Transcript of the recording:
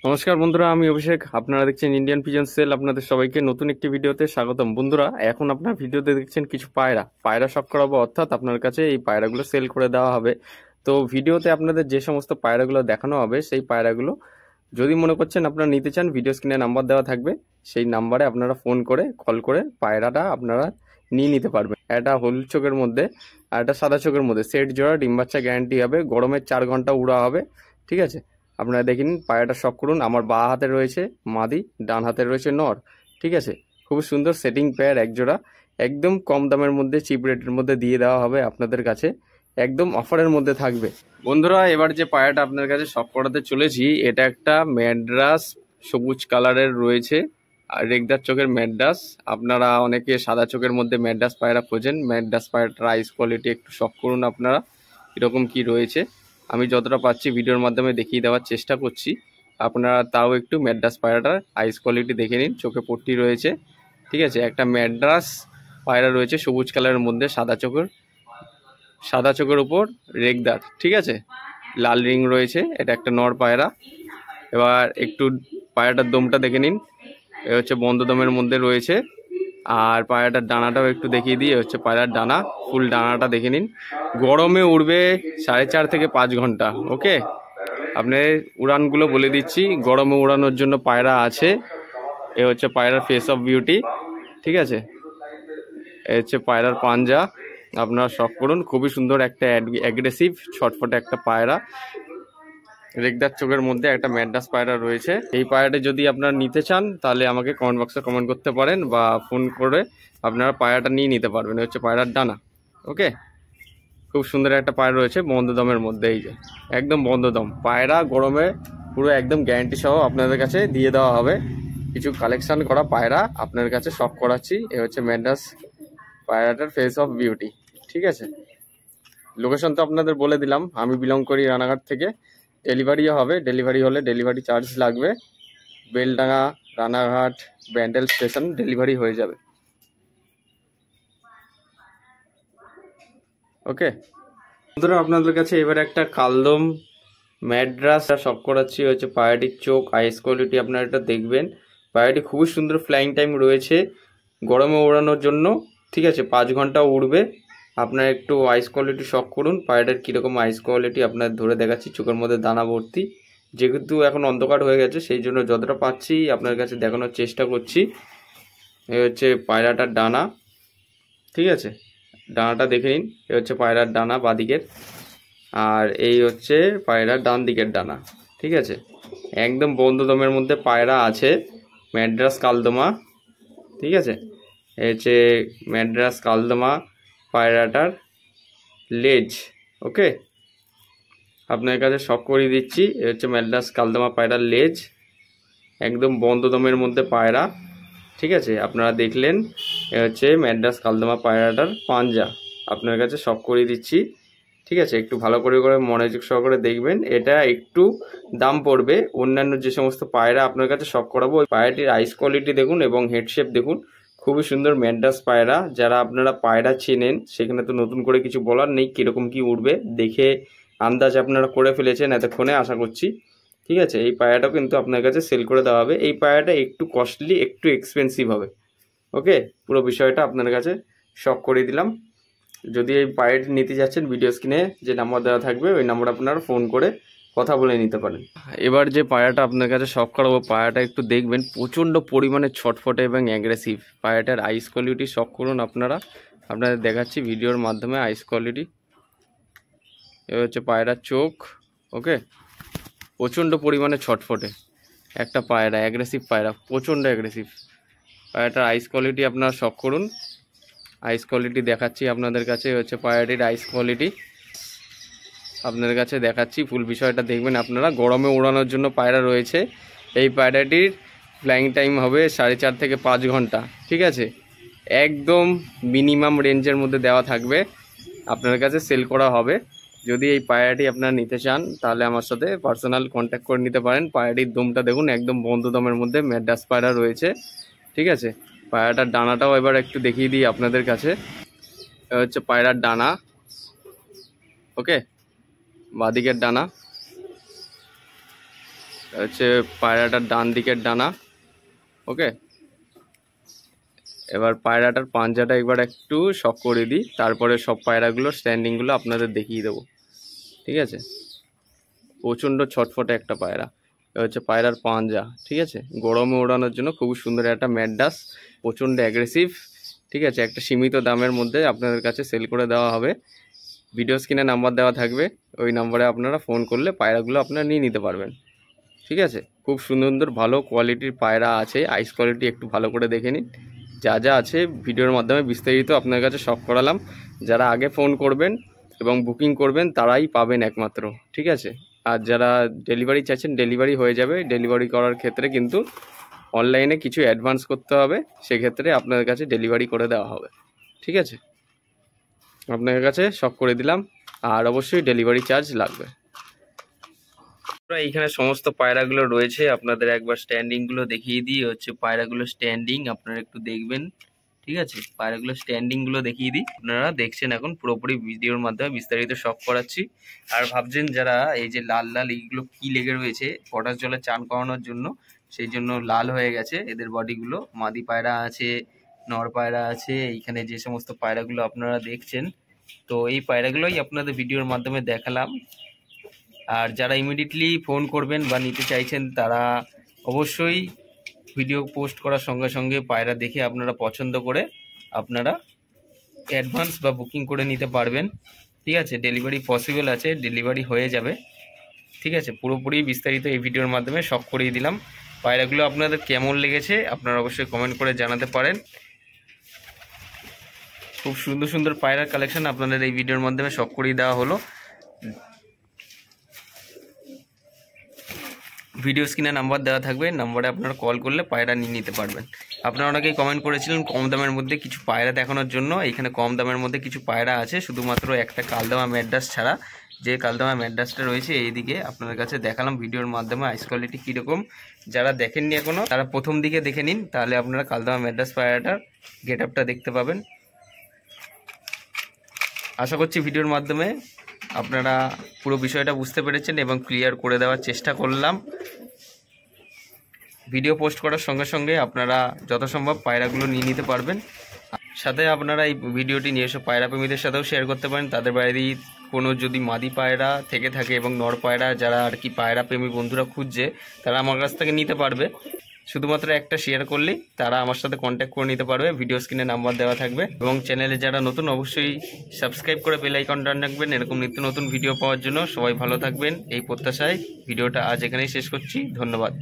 নমস্কার বন্ধুরা, আমি অভিষেক। আপনারা দেখছেন ইন্ডিয়ান পিজন সেল। আপনাদের সবাইকে নতুন একটি ভিডিওতে স্বাগতম। বন্ধুরা, এখন আপনার ভিডিওতে দেখছেন কিছু পায়রা শখ করাবো, অর্থাৎ আপনার কাছে এই পায়রাগুলো সেল করে দেওয়া হবে। তো ভিডিওতে আপনাদের যে সমস্ত পায়রাগুলো দেখানো হবে, সেই পায়রাগুলো যদি মনে করছেন আপনারা নিতে চান, ভিডিও স্ক্রিনে নাম্বার দেওয়া থাকবে, সেই নাম্বারে আপনারা ফোন করে কল করে পায়রাটা আপনারা নিয়ে নিতে পারবেন। একটা হলুদ চোখের মধ্যে আর একটা সাদা চোখের মধ্যে সেট জোড়া, ডিম বাচ্চা গ্যারান্টি হবে, গরমের 4 ঘন্টা উড়া হবে। ঠিক আছে, আপনারা দেখে নিন, পায়রাটা শখ করুন। আমার বাঁ হাতে রয়েছে মাদি, ডান হাতে রয়েছে নর। ঠিক আছে, খুব সুন্দর সেটিং পেয়ার এক জোড়া, একদম কম দামের মধ্যে, চিপ রেটের মধ্যে দিয়ে দেওয়া হবে আপনাদের কাছে, একদম অফারের মধ্যে থাকবে। বন্ধুরা, এবার যে পায়রাটা আপনার কাছে শখ করাতে চলেছি, এটা একটা ম্যাড্রাস সবুজ কালারের রয়েছে, আর রেগদার চোখের ম্যাড্রাস। আপনারা অনেকে সাদা চোখের মধ্যে ম্যাড্রাস পায়রা খোঁজেন, ম্যাড্রাস পায়রাটার আইস কোয়ালিটি একটু শখ করুন আপনারা, কীরকম কি রয়েছে। আমি যতটা পাচ্ছি ভিডিওর মাধ্যমে দেখিয়ে দেওয়ার চেষ্টা করছি, আপনারা তাও একটু ম্যাড্রাস পায়রাটার আইস কোয়ালিটি দেখে নিন। চোখে পট্টি রয়েছে, ঠিক আছে। একটা ম্যাড্রাস পায়রা রয়েছে সবুজ কালারের মধ্যে, সাদা চোখের উপর রেগদার, ঠিক আছে, লাল রিং রয়েছে। এটা একটা নর পায়রা। এবার একটু পায়রাটার দমটা দেখে নিন, এ হচ্ছে বন্ধ দমের মধ্যে রয়েছে। আর পায়রাটার ডানাটাও একটু দেখিয়ে দিই, হচ্ছে পায়রার ডানা, ফুল ডানাটা দেখে নিন। গরমে উড়বে 4.5 থেকে 5 ঘন্টা। ওকে, আপনি উড়ানগুলো বলে দিচ্ছি, গরমে উড়ানোর জন্য পায়রা আছে। এ হচ্ছে পায়রার ফেস অফ বিউটি, ঠিক আছে। এ হচ্ছে পায়রার পাঞ্জা, আপনারা শখ করুন। খুবই সুন্দর একটা অ্যাগ্রেসিভ ছটফটে একটা পায়রা, রেগদার চোখের মধ্যে একটা ম্যাড্রাস পায়রা রয়েছে। এই পায়রাটা যদি আপনারা নিতে চান, তাহলে আমাকে কমেন্ট বক্সে কমেন্ট করতে পারেন, বা ফোন করে আপনারা পায়রাটা নিয়ে নিতে পারবেন। হচ্ছে পায়রার ডানা। ওকে, খুব সুন্দর একটা পায়রা রয়েছে বন্ধ দমের মধ্যে। এই যে একদম বন্ধ দম পায়রা, গরমে পুরো একদম গ্যারান্টি সহ আপনাদের কাছে দিয়ে দেওয়া হবে। কিছু কালেকশন করা পায়রা আপনার কাছে শখ করাচ্ছি। এ হচ্ছে ম্যাড্রাস পায়রাটার ফেস অফ বিউটি, ঠিক আছে। লোকেশন তো আপনাদের বলে দিলাম, আমি বিলং করি রানাঘাট থেকে। ডেলিভারিও হবে, ডেলিভারি হলে ডেলিভারি চার্জ লাগবে। বেলডাঙ্গা, রানাঘাট, ব্যান্ডেল স্টেশন ডেলিভারি হয়ে যাবে। ওকে বন্ধুরা, আপনাদের কাছে এবার একটা কালদম ম্যাড্রাস শখ করাচ্ছি। হচ্ছে পায়রাটির চোখ, আইস কোয়ালিটি আপনারা এটা দেখবেন। পায়রাটি খুবই সুন্দর ফ্লাইং টাইম রয়েছে গরমে ওড়ানোর জন্য, ঠিক আছে। 5 ঘন্টা উড়বে। আপনার একটু আইস কোয়ালিটি শখ করুন, পায়রাটার কীরকম আইস কোয়ালিটি আপনার ধরে দেখাচ্ছি। চোখের মধ্যে দানা ভর্তি, যেহেতু এখন অন্ধকার হয়ে গেছে, সেই জন্য যতটা পাচ্ছি আপনার কাছে দেখানোর চেষ্টা করছি। এই হচ্ছে পায়রাটার ডানা, ঠিক আছে, ডানাটা দেখে নিন। এ হচ্ছে পায়রার ডানা বাঁদিকের, আর এই হচ্ছে পায়রার ডান দিকের ডানা, ঠিক আছে। একদম বন্ধ দমের মধ্যে পায়রা আছে, ম্যাড্রাস কালদমা, ঠিক আছে। এই হচ্ছে ম্যাড্রাস কালদমা পায়রাটার লেজ। ওকে, আপনার কাছে শখ করিয়ে দিচ্ছি। এ হচ্ছে ম্যাড্রাস কালদমা পায়রার লেজ, একদম বন্ধ দমের মধ্যে পায়রা, ঠিক আছে। আপনারা দেখলেন, এ হচ্ছে ম্যাড্রাস কালদমা পায়রাটার পাঞ্জা, আপনার কাছে শখ করিয়ে দিচ্ছি, ঠিক আছে। একটু ভালো করে মনোযোগ সহকারে দেখবেন। এটা একটু দাম পড়বে, অন্যান্য যে সমস্ত পায়রা আপনার কাছে শখ করাবো। ওই পায়রাটির আইস কোয়ালিটি দেখুন এবং হেড শেপ দেখুন, খুবই সুন্দর ম্যাড্রাস পায়রা। যারা আপনারা পায়রা চেনেন, সেখানে তো নতুন করে কিছু বলার নেই, কীরকম কি উড়বে দেখে আন্দাজ আপনারা করে ফেলেছেন এতক্ষণে আশা করছি, ঠিক আছে। এই পায়রাটাও কিন্তু আপনার কাছে সেল করে দেওয়া হবে। এই পায়রাটা একটু কস্টলি, একটু এক্সপেন্সিভ হবে। ওকে, পুরো বিষয়টা আপনার কাছে শখ করে দিলাম। যদি এই পায়রাটি নিতে যাচ্ছেন, ভিডিও স্ক্রিনে যে নাম্বার দেওয়া থাকবে, ওই নাম্বার আপনারা ফোন করে কথা বলে নিতে পারেন। এবার যে পায়রাটা আপনার কাছে শখ করাবো, পায়রাটা একটু দেখবেন, প্রচণ্ড পরিমাণে ছটফটে এবং অ্যাগ্রেসিভ। পায়রাটার আইস কোয়ালিটি শখ করুন আপনারা, আপনাদের দেখাচ্ছি ভিডিওর মাধ্যমে আইস কোয়ালিটি। এ হচ্ছে পায়রার চোখ। ওকে, প্রচণ্ড পরিমাণে ছটফটে একটা পায়রা, অ্যাগ্রেসিভ পায়রা, প্রচণ্ড অ্যাগ্রেসিভ। পায়রাটার আইস কোয়ালিটি আপনারা শখ করুন। আইস কোয়ালিটি দেখাচ্ছি আপনাদের কাছে, হচ্ছে পায়রাটির আইস কোয়ালিটি আপনাদের কাছে দেখাচ্ছি। ফুল বিষয়টা দেখবেন আপনারা। গরমে ওড়ানোর জন্য পায়রা রয়েছে। এই পায়রাটির ফ্লাইং টাইম হবে 4.5 থেকে 5 ঘন্টা, ঠিক আছে। একদম মিনিমাম রেঞ্জের মধ্যে দেওয়া থাকবে, আপনার কাছে সেল করা হবে। যদি এই পায়রাটি আপনারা নিতে চান, তাহলে আমার সাথে পার্সোনাল কন্ট্যাক্ট করে নিতে পারেন। পায়রাটির দমটা দেখুন, একদম বন্ধ দমের মধ্যে ম্যাড্রাস পায়রা রয়েছে, ঠিক আছে। পায়রাটার ডানাটাও এবার একটু দেখিয়ে দিই আপনাদের কাছে। হচ্ছে পায়রার ডানা। ওকে, বাঁদিকের ডানা, হচ্ছে পায়রাটার ডান দিকের ডানা। ওকে, এবার পায়রাটার পাঞ্জাটা একবার একটু শক করে দিই, তারপরে সব পায়রাগুলো স্ট্যান্ডিংগুলো আপনাদের দেখিয়ে দেবো। ঠিক আছে, প্রচণ্ড ছটফটে একটা পায়রা। এ হচ্ছে পায়রার পাঞ্জা। ঠিক আছে, গরমে ওড়ানোর জন্য খুব সুন্দর একটা ম্যাড্রাস, প্রচণ্ড অ্যাগ্রেসিভ। ঠিক আছে, একটা সীমিত দামের মধ্যে আপনাদের কাছে সেল করে দেওয়া হবে। ভিডিও স্ক্রিনে নাম্বার দেওয়া থাকবে, ওই নাম্বারে আপনারা ফোন করলে পায়রাগুলো আপনারা নিয়ে নিতে পারবেন। ঠিক আছে, খুব সুন্দর সুন্দর ভালো কোয়ালিটির পায়রা আছে। আইস কোয়ালিটি একটু ভালো করে দেখে নিন। যা যা আছে ভিডিওর মাধ্যমে বিস্তারিত আপনার কাছে সব করালাম। যারা আগে ফোন করবেন এবং বুকিং করবেন তারাই পাবেন একমাত্র। ঠিক আছে, আর যারা ডেলিভারি চাইছেন ডেলিভারি হয়ে যাবে। ডেলিভারি করার ক্ষেত্রে কিন্তু অনলাইনে কিছু অ্যাডভান্স করতে হবে, সেক্ষেত্রে আপনাদের কাছে ডেলিভারি করে দেওয়া হবে। ঠিক আছে, আপনাদের কাছে সব করে দিলাম, আর অবশ্যই ডেলিভারি চার্জ লাগবে। এইখানে সমস্ত পায়রাগুলো রয়েছে, আপনাদের একবার স্ট্যান্ডিংগুলো দেখিয়ে দিই। হচ্ছে পায়রাগুলো স্ট্যান্ডিং, আপনারা একটু দেখবেন। ঠিক আছে, পায়রাগুলো স্ট্যান্ডিংগুলো দেখিয়ে দিই। আপনারা দেখছেন এখন পুরোপুরি ভিডিওর মাধ্যমে বিস্তারিত শখ করাচ্ছি। আর ভাবছেন যারা এই যে লাল লাল এইগুলো কি লেগে রয়েছে, পটাশ জলে চান করানোর জন্য, সেই জন্য লাল হয়ে গেছে এদের বডিগুলো। মাদি পায়রা আছে, নর পায়রা আছে। এইখানে যে সমস্ত পায়রাগুলো আপনারা দেখছেন, তো এই পায়রাগুলোই আপনাদের ভিডিওর মাধ্যমে দেখালাম। আর যারা ইমিডিয়েটলি ফোন করবেন বা নিতে চাইছেন তারা অবশ্যই ভিডিও পোস্ট করার সঙ্গে সঙ্গে পায়রা দেখে আপনারা পছন্দ করে আপনারা অ্যাডভান্স বা বুকিং করে নিতে পারবেন। ঠিক আছে, ডেলিভারি পসিবল আছে, ডেলিভারি হয়ে যাবে। ঠিক আছে, পুরোপুরি বিস্তারিত এই ভিডিওর মাধ্যমে সব করিয়ে দিলাম। পায়রাগুলো আপনাদের কেমন লেগেছে আপনারা অবশ্যই কমেন্ট করে জানাতে পারেন। খুব সুন্দর সুন্দর পায়রার কালেকশন আপনাদের এই ভিডিওর মাধ্যমে সব করিয়ে দেওয়া হলো। ভিডিও স্ক্রিনে নাম্বার দেওয়া থাকবে, নাম্বারে আপনারা কল করলে পায়রা নিয়ে নিতে পারবেন। আপনারা অনেকেই কমেন্ট করেছিলেন কম দামের মধ্যে কিছু পায়রা দেখানোর জন্য। এখানে কম দামের মধ্যে কিছু পায়রা আছে, শুধুমাত্র একটা কালদামা ম্যাড্রাস ছাড়া। যে কালদামা ম্যাড্রাসটা রয়েছে এইদিকে আপনাদের কাছে দেখালাম ভিডিওর মাধ্যমে আইস কোয়ালিটি কীরকম। যারা দেখেননি এখনও তারা প্রথম দিকে দেখে নিন, তাহলে আপনারা কালদামা ম্যাড্রাস পায়রাটার গেট আপটা দেখতে পাবেন। আশা করছি ভিডিওর মাধ্যমে আপনারা পুরো বিষয়টা বুঝতে পেরেছেন এবং ক্লিয়ার করে দেওয়ার চেষ্টা করলাম। ভিডিও পোস্ট করার সঙ্গে সঙ্গে আপনারা যত সম্ভব পায়রাগুলো নিয়ে নিতে পারবেন। সাথে আপনারা এই ভিডিওটি নিয়ে এসে পায়রা প্রেমীদের সাথেও শেয়ার করতে পারেন। তাদের বাড়ির কোনো যদি মাদি পায়রা থেকে থাকে এবং নর পায়রা যারা আর কি পায়রা প্রেমী বন্ধুরা খুঁজছে, তারা আমার কাছ থেকে নিতে পারবে। শুধুমাত্র একটা শেয়ার করলেই তারা আমার সাথে কন্ট্যাক্ট করে নিতে পারবে। ভিডিও স্ক্রিনে নাম্বার দেওয়া থাকবে এবং চ্যানেলে যারা নতুন অবশ্যই সাবস্ক্রাইব করে বেল আইকনটা অন রাখবেন এরকম নিত্য নতুন ভিডিও পাওয়ার জন্য। সবাই ভালো থাকবেন এই প্রত্যাশায় ভিডিওটা আজ এখানেই শেষ করছি। ধন্যবাদ।